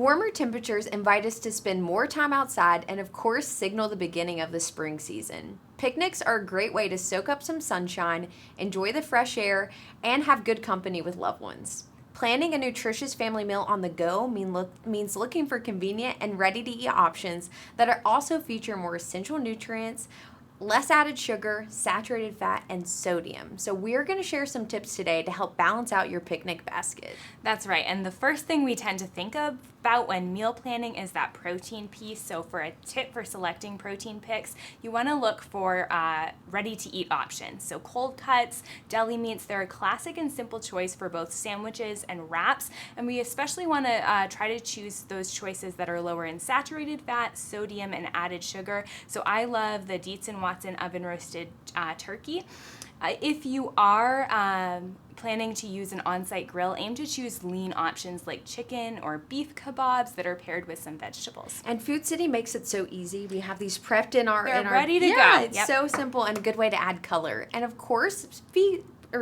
Warmer temperatures invite us to spend more time outside and, of course, signal the beginning of the spring season. Picnics are a great way to soak up some sunshine, enjoy the fresh air, and have good company with loved ones. Planning a nutritious family meal on the go means looking for convenient and ready to eat options that are also feature more essential nutrients, less added sugar, saturated fat, and sodium. So we're going to share some tips today to help balance out your picnic basket. That's right. And the first thing we tend to think about when meal planning is that protein piece. So for a tip for selecting protein picks, you want to look for ready-to-eat options. So cold cuts, deli meats, they're a classic and simple choice for both sandwiches and wraps. And we especially want to try to choose those choices that are lower in saturated fat, sodium, and added sugar. So I love the Dietz & Watson oven roasted turkey. If you are planning to use an on-site grill, aim to choose lean options like chicken or beef kebabs that are paired with some vegetables. And Food City makes it so easy. We have these prepped in our... They're ready to go. Yeah, it's so simple and a good way to add color. And of course,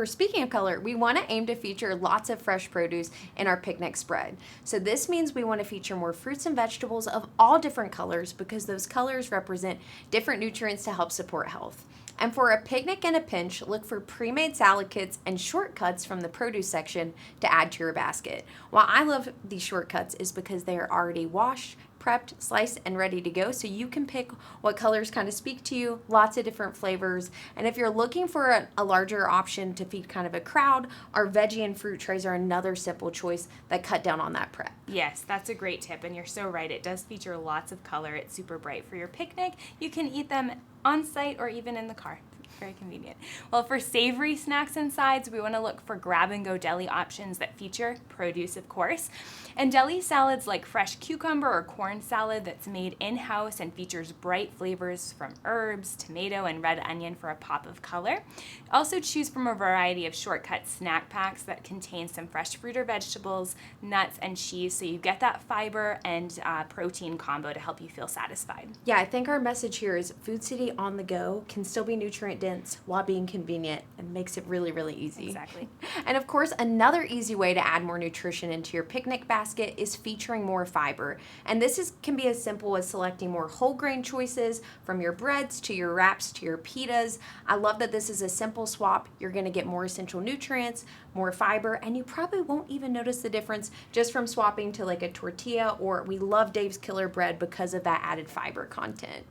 speaking of color, we want to aim to feature lots of fresh produce in our picnic spread. So this means we want to feature more fruits and vegetables of all different colors because those colors represent different nutrients to help support health. And for a picnic in a pinch, look for pre-made salad kits and shortcuts from the produce section to add to your basket. Why I love these shortcuts is because they are already washed, prepped, sliced, and ready to go, so you can pick what colors kind of speak to you, lots of different flavors. And if you're looking for a larger option to feed kind of a crowd, our veggie and fruit trays are another simple choice that cut down on that prep. Yes, that's a great tip, and you're so right. It does feature lots of color. It's super bright for your picnic. You can eat them on site or even in the car. Very convenient. Well, for savory snacks and sides, we want to look for grab-and-go deli options that feature produce, of course. And deli salads like fresh cucumber or corn salad that's made in-house and features bright flavors from herbs, tomato, and red onion for a pop of color. Also choose from a variety of shortcut snack packs that contain some fresh fruit or vegetables, nuts, and cheese, so you get that fiber and protein combo to help you feel satisfied. Yeah, I think our message here is Food City on the go can still be nutrient dense while being convenient and makes it really, really easy. Exactly. And of course, another easy way to add more nutrition into your picnic basket is featuring more fiber. And this can be as simple as selecting more whole grain choices from your breads to your wraps to your pitas. I love that this is a simple swap. You're going to get more essential nutrients, more fiber, and you probably won't even notice the difference just from swapping to like a tortilla, or we love Dave's Killer Bread because of that added fiber content.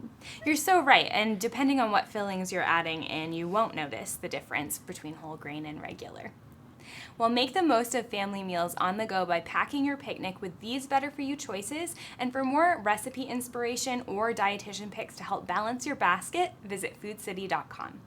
You're so right, and depending on what fillings you're adding in, you won't notice the difference between whole grain and regular. Well, make the most of family meals on the go by packing your picnic with these better-for-you choices. And for more recipe inspiration or dietitian picks to help balance your basket, visit foodcity.com.